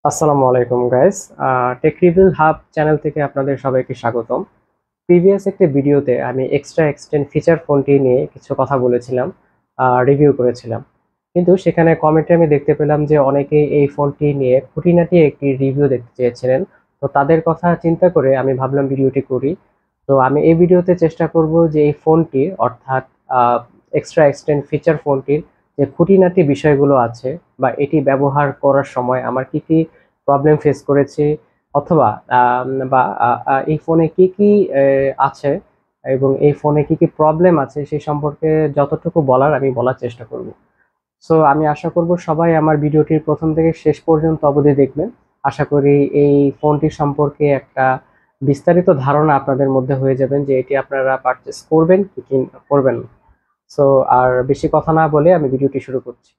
আসসালামু আলাইকুম guys. Tech Reveal Hub channel থেকে আপনাদের সবাইকে স্বাগতম। প্রিভিয়াস একটা ভিডিওতে আমি এক্সট্রা এক্সটেন্ড ফিচার ফোনটি নিয়ে কিছু কথা বলেছিলাম, রিভিউ করেছিলাম। কিন্তু সেখানে কমেন্টে আমি দেখতে পেলাম যে অনেকেই এই ফোনটি নিয়ে খুঁটিনাটি একটি রিভিউ দেখতে চেয়েছিলেন। তো তাদের কথা চিন্তা করে আমি ভাবলাম ভিডিওটি করি। তো আমি এই ভিডিওতে চেষ্টা করব যে এই ফোনটি অর্থাৎ এক্সট্রা এক্সটেন্ড ফিচার ফোনটির যে খুঁটিনাটি বিষয়গুলো আছে বা এটি ব্যবহার করার সময় আমার কি কি প্রবলেম ফেস করেছি, অথবা এই ফোনে কি কি আছে এবং এই ফোনে কি কি প্রবলেম আছে সেই সম্পর্কে যতটুকু বলার আমি বলার চেষ্টা করব। সো আমি আশা করব সবাই আমার ভিডিওটির প্রথম থেকে শেষ পর্যন্ত অবধি দেখবেন। আশা করি এই ফোনটি সম্পর্কে একটা বিস্তারিত ধারণা আপনাদের মধ্যে হয়ে যাবেন যে এটি আপনারা পারচেস করবেন কি করবেন না। সো আর বেশি কথা না বলে আমি ভিডিওটি শুরু করছি।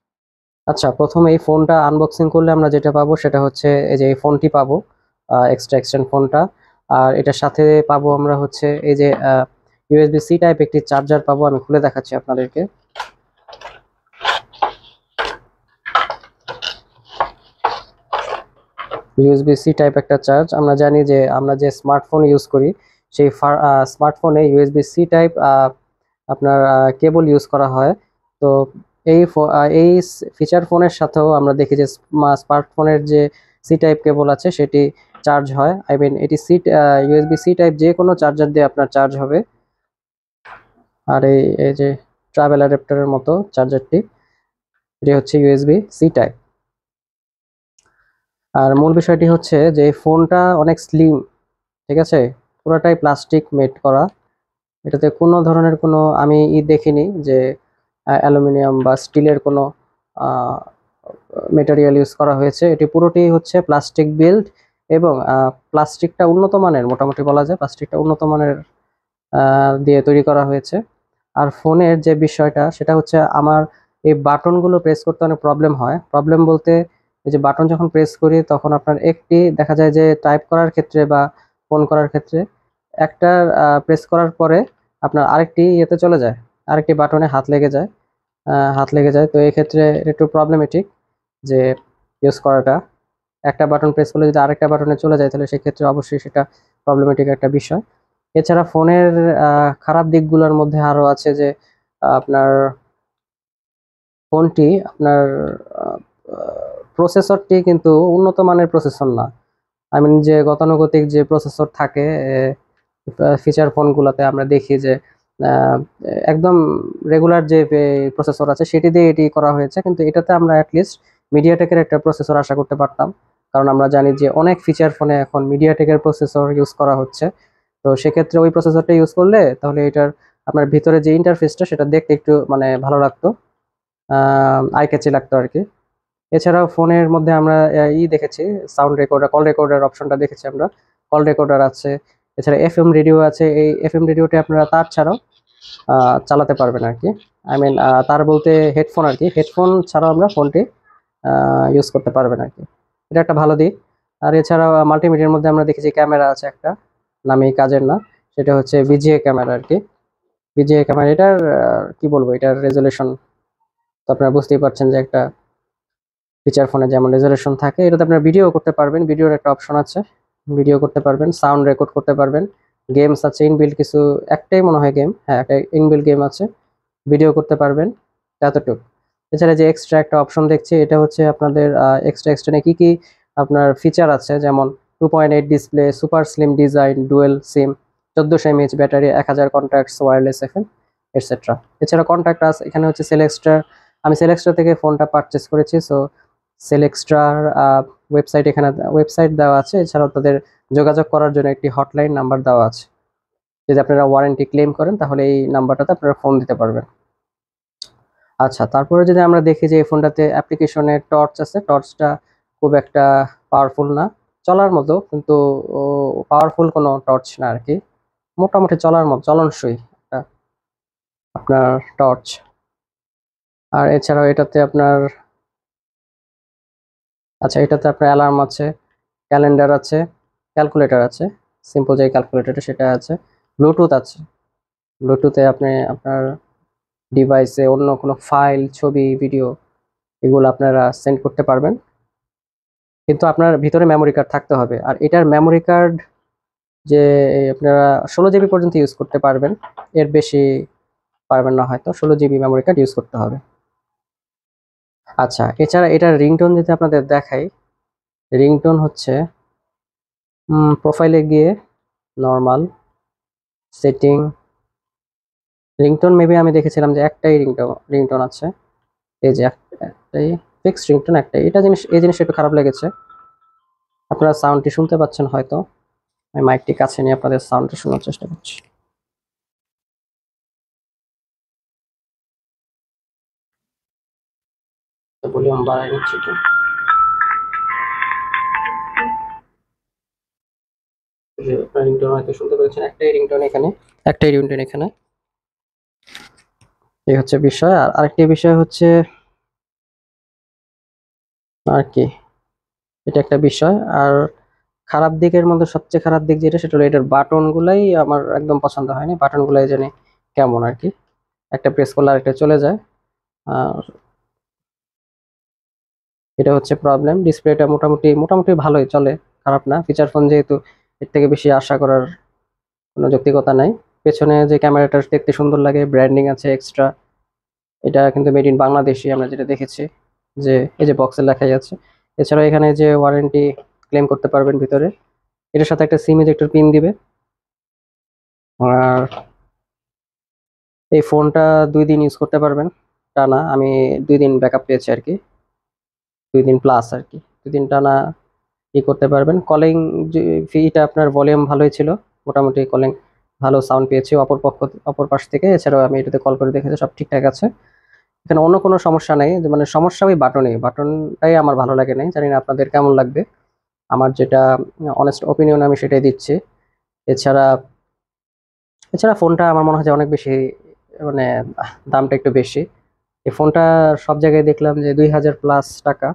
আচ্ছা, প্রথমে এই ফোনটা আনবক্সিং করলে আমরা যেটা পাবো সেটা হচ্ছে এই যে এই ফোনটি পাবো, এক্সট্রা এক্সটেন্ড ফোনটা। আর এটার সাথে পাবো আমরা হচ্ছে এই যে ইউএসবি সি টাইপ একটি চার্জার পাবো। আমি খুলে দেখাচ্ছি আপনাদেরকে। ইউএসবি সি টাইপ একটা চার্জ, আমরা জানি যে আমরা যে স্মার্টফোন ইউজ করি সেই স্মার্টফোনে ইউএসবি সি টাইপ আপনার কেবল ইউজ করা হয়। তো এই ফিচার ফোনের সাথেও আমরা দেখি যে স্মার্টফোনের যে সি টাইপ কেবল আছে সেটি চার্জ হয়। আই মিন এটি ইউএসবি সি টাইপ যে কোনো চার্জার দিয়ে আপনার চার্জ হবে। আর এই এই যে ট্রাভেল অ্যাডাপ্টারের মতো চার্জারটি, এটি হচ্ছে ইউএসবি সি টাইপ। আর মূল বিষয়টি হচ্ছে যে এই ফোনটা অনেক স্লিম, ঠিক আছে, পুরোটাই প্লাস্টিক মেড করা। এটাতে কোনো ধরনের কোনো আমি দেখিনি যে অ্যালুমিনিয়াম বা স্টিলের কোনো মেটেরিয়াল ইউজ করা হয়েছে। এটি পুরোটি হচ্ছে প্লাস্টিক বিল্ড এবং প্লাস্টিকটা উন্নত মানের, মোটামুটি বলা যায় প্লাস্টিকটা উন্নত মানের দিয়ে তৈরি করা হয়েছে। আর ফোনের যে বিষয়টা সেটা হচ্ছে আমার এই বাটনগুলো প্রেস করতে অনেক প্রবলেম হয়। প্রবলেম বলতে এই যে বাটন যখন প্রেস করি তখন আপনার একটি দেখা যায় যে টাইপ করার ক্ষেত্রে বা ফোন করার ক্ষেত্রে একটা প্রেস করার পরে আপনার আরেকটি ইয়েতে চলে যায়, আরেকটি বাটনে হাত লেগে যায়। তো এই ক্ষেত্রে এটা একটু প্রবলেমেটিক যে ইউজ করাটা। একটা বাটন প্রেস করলে যদি আরেকটা বাটনে চলে যায় তাহলে সেক্ষেত্রে অবশ্যই সেটা প্রবলেমেটিক একটা বিষয়। এছাড়া ফোনের খারাপ দিকগুলোর মধ্যে আরো আছে যে আপনার ফোনটি আপনার প্রসেসরটি কিন্তু উন্নত মানের প্রসেসর না। আই মিন যে গতানুগতিক যে প্রসেসর থাকে ফিচার ফোনগুলোতে আমরা দেখি যে আহ, একদম রেগুলার যে প্রসেসর আছে সেটি দিয়ে এটি করা হয়েছে, কিন্তু এটাতে আমরা অ্যাটলিস্ট মিডিয়াটেকের একটা প্রসেসর আশা করতে পারতাম। কারণ আমরা জানি যে অনেক ফিচার ফোনে এখন মিডিয়াটেকের প্রসেসর ইউজ করা হচ্ছে। তো সেক্ষেত্রে ওই প্রসেসরটা ইউজ করলে তাহলে এটার আপনার ভিতরে যে ইন্টারফেসটা সেটা দেখতে একটু মানে ভালো লাগতো, আই ক্যাচি লাগতো আর কি। এছাড়াও ফোনের মধ্যে আমরা দেখেছি সাউন্ড রেকর্ডার, কল রেকর্ডার অপশনটা দেখেছি আমরা। কল রেকর্ডার আছে, এছাড়া এফএম রেডিও আছে। এই এফএম রেডিওটা আপনারা তার ছাড়াও চালাতে পারবেন আর কি। আই মিন তার বলতে হেডফোন আর কি, হেডফোন ছাড়াও আমরা ফোনটি ইউজ করতে পারবেন আর কি। এটা একটা ভালো দিক। আর এছাড়াও মাল্টিমিডিয়ার মধ্যে আমরা দেখেছি ক্যামেরা আছে একটা, নামই কাজের না, সেটা হচ্ছে ভিজিএ ক্যামেরা আর কি। ভিজিএ ক্যামেরা এটার কি বলবো, এটার রেজলিউশন তো আপনারা বুঝতেই পারছেন যে একটা ফিচার ফোনে যেমন রেজলিউশন থাকে এটাতে আপনারা ভিডিও করতে পারবেন, ভিডিওর একটা অপশন আছে, ভিডিও করতে পারবেন, সাউন্ড রেকর্ড করতে পারবেন। গেমস আছে ইনবিল্ট কিছু, একটাই মনে হয় গেম, হ্যাঁ একটা ইনবিল্ট গেম আছে, ভিডিও করতে পারবেন, এতটুকু। এছাড়া যে এক্সট্রা একটা অপশন দেখছি এটা হচ্ছে আপনাদের এক্সট্রা এক্সট্রা কি কি আপনার ফিচার আছে, যেমন 2.8 display, super slim design, dual SIM, 1400 mAh battery, 1000 contacts, wireless FM, etcetera. এছাড়া কন্ট্যাক্ট আছে এখানে হচ্ছে সেলেক্সট্রা। আমি সেলেক্সট্রা থেকে ফোনটা পারচেস করেছি, সো সেলেক্সট্রার ওয়েবসাইট, এখানে ওয়েবসাইট দেওয়া আছে। এছাড়াও তাদের যোগাযোগ করার জন্য একটি হটলাইন নাম্বার দেওয়া আছে। যদি আপনারা ওয়ারেন্টি ক্লেম করেন তাহলে এই নাম্বারটাতে আপনারা ফোন দিতে পারবেন। আচ্ছা, তারপরে যদি আমরা দেখি যে এই ফোনটাতে অ্যাপ্লিকেশনের টর্চ আছে, টর্চটা খুব একটা পাওয়ারফুল না, চলার মতো, কিন্তু পাওয়ারফুল কোনো টর্চ না আর কি, মোটামুটি চলার মতো, চলনসই একটা আপনার টর্চ। আর এছাড়াও এটাতে আপনার, আচ্ছা এটাতে আপনার অ্যালার্ম আছে, ক্যালেন্ডার আছে, ক্যালকুলেটর আছে, সিম্পল যে ক্যালকুলেটরটা সেটা আছে, ব্লুটুথ আছে। ব্লুটুথে আপনি আপনার ডিভাইসে অন্য কোনো ফাইল, ছবি, ভিডিও এগুলো আপনারা সেন্ড করতে পারবেন। কিন্তু আপনার ভিতরে মেমোরি কার্ড থাকতে হবে। আর এটার মেমোরি কার্ড যে আপনারা 16 জিবি পর্যন্ত ইউজ করতে পারবেন, এর বেশি পারবেন না, হয়তো 16 জিবি মেমোরি কার্ড ইউজ করতে হবে। আচ্ছা, এছাড়া এটার রিংটোন যদি আপনাদের দেখাই, রিংটোন হচ্ছে প্রোফাইলে গিয়ে নর্মাল সেটিং, রিংটোন মেবি আমি দেখেছিলাম যে একটাই রিংটোন আছে, এই যে একটাই ফিক্সড রিংটোন একটাই। এই জিনিসটা একটু খারাপ লেগেছে। আপনারা সাউন্ডটি শুনতে পাচ্ছেন হয়তো, আমি মাইকটি কাছে নিয়ে আপনাদের সাউন্ডটা শোনার চেষ্টা করছি। ভলিউম বাড়াই নিচ্ছি একটু। রিংটোন হয়তো শুনতে পেরেছেন, একটাই রিংটোন এখানে। এই হচ্ছে বিষয়। আর আরেকটি বিষয় হচ্ছে আর কি, এটা একটা বিষয়। আর খারাপ দিকের মধ্যে সবচেয়ে খারাপ দিক যেটা, সেটা হলো এটার বাটন গুলাই আমার একদম পছন্দ হয়নি। বাটন গুলাই জানি কেমন আর কি, একটা প্রেস করলে আরেকটা চলে যায়। আর এটা হচ্ছে প্রবলেম। ডিসপ্লেটা মোটামুটি মোটামুটি ভালোই চলে, খারাপ না। ফিচার ফোন যেহেতু, এর থেকে বেশি আশা করার কোনো যৌক্তিকতা নাই। পেছনে যে ক্যামেরাটা দেখতে সুন্দর লাগে, ব্র্যান্ডিং আছে এক্সট্রা, এটা কিন্তু মেড ইন বাংলাদেশি আমরা যেটা দেখেছি, যে এই যে বক্সে লেখাই আছে। এছাড়া এখানে যে ওয়ারেন্টি ক্লেম করতে পারবেন ভিতরে, এটার সাথে একটা সিম ইজেক্টর পিন দিবে। আর এই ফোনটা 2 দিন ইউজ করতে পারবেন টানা। আমি 2 দিন ব্যাকআপ পেয়েছি আর কি, 2 দিন প্লাস আর কি, 2 দিন টানা করতে পারবেন। কলিং ফিটা আপনার ভলিউম ভালোই ছিল, মোটামুটি কলিং ভালো সাউন্ড পেয়েছি অপর পাশ থেকে। এছাড়াও আমি এটাতে কল করে দেখেছি, সব ঠিকঠাক আছে। এখানে অন্য কোনো সমস্যা নেই, যে মানে সমস্যা ওই বাটনটাই আমার ভালো লাগে নাই। জানি না আপনাদের কেমন লাগবে। আমার যেটা অনেস্ট ওপিনিয়ন, আমি সেটাই দিচ্ছি। এছাড়া এছাড়া ফোনটা আমার মনে হয় যে অনেক বেশি, মানে দামটা একটু বেশি। এই ফোনটা সব জায়গায় দেখলাম যে 2000+ টাকা,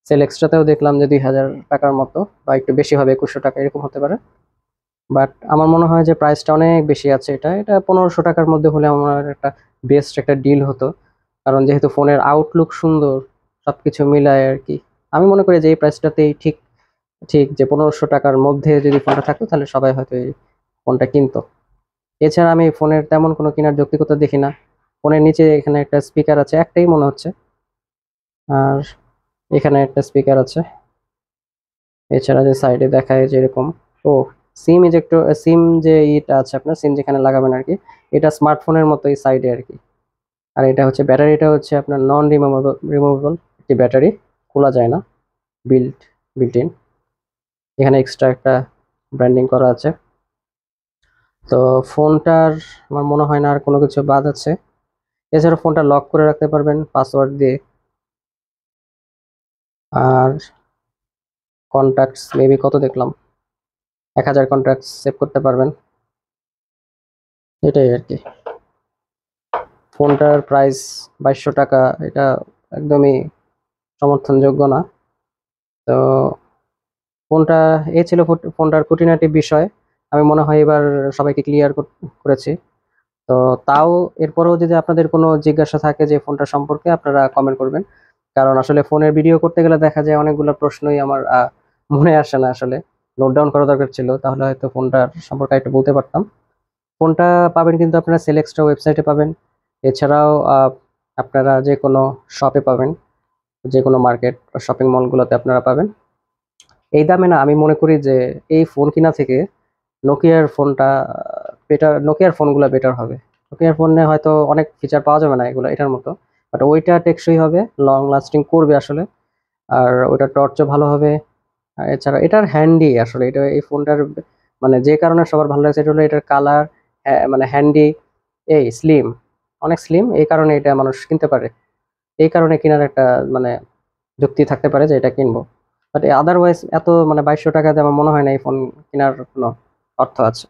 সেল এক্সট্রাতেও দেখলাম যে 2000 টাকার মতো, বা একটু বেশি হবে, 2100 টাকা এরকম হতে পারে। বাট আমার মনে হয় যে প্রাইসটা অনেক বেশি আছে। এটা 1500 টাকার মধ্যে হলে আমার একটা বেস্ট একটা ডিল হতো। কারণ যেহেতু ফোনের আউটলুক সুন্দর, সবকিছু মিলায় আর কি, আমি মনে করি যে এই প্রাইসটাতেই ঠিক, ঠিক যে 1500 টাকার মধ্যে যদি ফোনটা থাকতো, তাহলে সবাই হয়তো এই ফোনটা কিনতো। এছাড়া আমি ফোনের তেমন কোনো কেনার যৌক্তিকতা দেখি না। ফোনের নিচে এখানে একটা স্পিকার আছে, একটাই মনে হচ্ছে। আর এখানে একটা স্পিকার আছে। এছাড়া যে সাইডে দেখায় যেরকম, ও সিম ইজেক্টর, সিম যে ইটা আছে আপনার, সিম যেখানে লাগাবেন আর কি, এটা স্মার্টফোনের মতোই সাইডে আর কি। আর এটা হচ্ছে ব্যাটারিটা হচ্ছে আপনার নন রিমুভেবল একটি ব্যাটারি, খোলা যায় না, বিল্ট ইন। এখানে এক্সট্রা একটা ব্র্যান্ডিং করা আছে। তো ফোনটার আমার মনে হয় না আর কোনো কিছু বাদ আছে। এছাড়া ফোনটা লক করে রাখতে পারবেন পাসওয়ার্ড দিয়ে। আর কন্ট্যাক্টস মেবি কত দেখলাম, 1000 কন্ট্যাক্টস সেভ করতে পারবেন, এটাই আর কি। ফোনটার প্রাইস 2200 টাকা, এটা একদমই সমর্থনযোগ্য না। তো ফোনটা, এই ছিল ফোনটার খুঁটিনাটি বিষয়। আমি মনে হয় এবার সবাইকে ক্লিয়ার করেছি। তো তাও এরপরেও যদি আপনাদের কোনো জিজ্ঞাসা থাকে যে ফোনটা সম্পর্কে, আপনারা কমেন্ট করবেন। কারণ আসলে ফোনের ভিডিও করতে গেলে দেখা যায় অনেকগুলো প্রশ্নই আমার মনে আসে না, আসলে নোট ডাউন করা দরকার ছিল, তাহলে হয়তো ফোনটার সম্পর্কে একটু বলতে পারতাম। ফোনটা পাবেন কিন্তু আপনারা সেলেক্সটা ওয়েবসাইটে পাবেন। এছাড়াও আপনারা যে কোনো শপে পাবেন, যে কোনো মার্কেট বা শপিং মলগুলোতে আপনারা পাবেন। এই দামে না, আমি মনে করি যে এই ফোন কিনা থেকে নোকিয়ার ফোনটা বেটার, নোকিয়ার ফোনগুলো বেটার হবে। নোকিয়ার ফোনে হয়তো অনেক ফিচার পাওয়া যাবে না এগুলো এটার মতো, বাট ওইটা টেকসই হবে, লং লাস্টিং করবে আসলে। আর ওইটা টর্চও ভালো হবে। আর এছাড়া এটার হ্যান্ডি, আসলে এটা এই ফোনটার মানে যে কারণে সবার ভালো লাগছে, এটা হলো এটার কালার, মানে হ্যান্ডি, এই স্লিম, অনেক স্লিম, এই কারণে এটা মানুষ কিনতে পারে। এই কারণে কেনার একটা মানে যুক্তি থাকতে পারে যে এটা কিনবো। বাট আদারওয়াইজ এত মানে 2200 টাকাতে আমার মনে হয় না এই ফোন কেনার কোনো অর্থ আছে।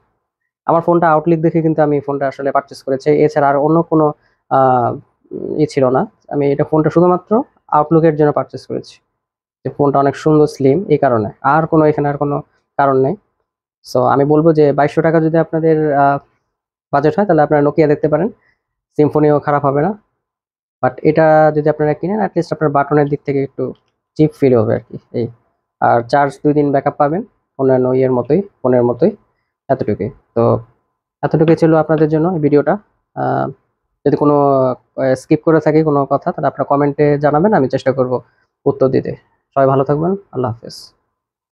আমার ফোনটা আউটলুক দেখে কিন্তু আমি ফোনটা আসলে পারচেস করেছি, এছাড়া আর অন্য কোনো আহ, ছিল না। আমি এটা ফোনটা শুধুমাত্র আউটলুকের জন্য পারচেস করেছি, যে ফোনটা অনেক সুন্দর স্লিম, এই কারণে। আর কোনো এখানে আর কোনো কারণ নেই। সো আমি বলবো যে 2200 টাকা যদি আপনাদের বাজেট হয়, তাহলে আপনারা নোকিয়া দেখতে পারেন, সিম্ফনিও খারাপ হবে না। বাট এটা যদি আপনারা কিনেন, অ্যাটলিস্ট আপনার বাটনের দিক থেকে একটু চিপ ফিল হবে আর কি, এই। আর চার্জ 2 দিন ব্যাকআপ পাবেন অন্যান্য ইয়ের মতোই, ফোনের মতোই। এতটুকুই তো, এতটুকুই ছিল আপনাদের জন্য এই ভিডিওটা। আহ, যদি কোনো স্কিপ করে থাকি কোনো কথা, তাহলে আপনারা কমেন্টে জানাবেন, আমি চেষ্টা করব উত্তর দিতে। সবাই ভালো থাকবেন, আল্লাহ হাফেজ।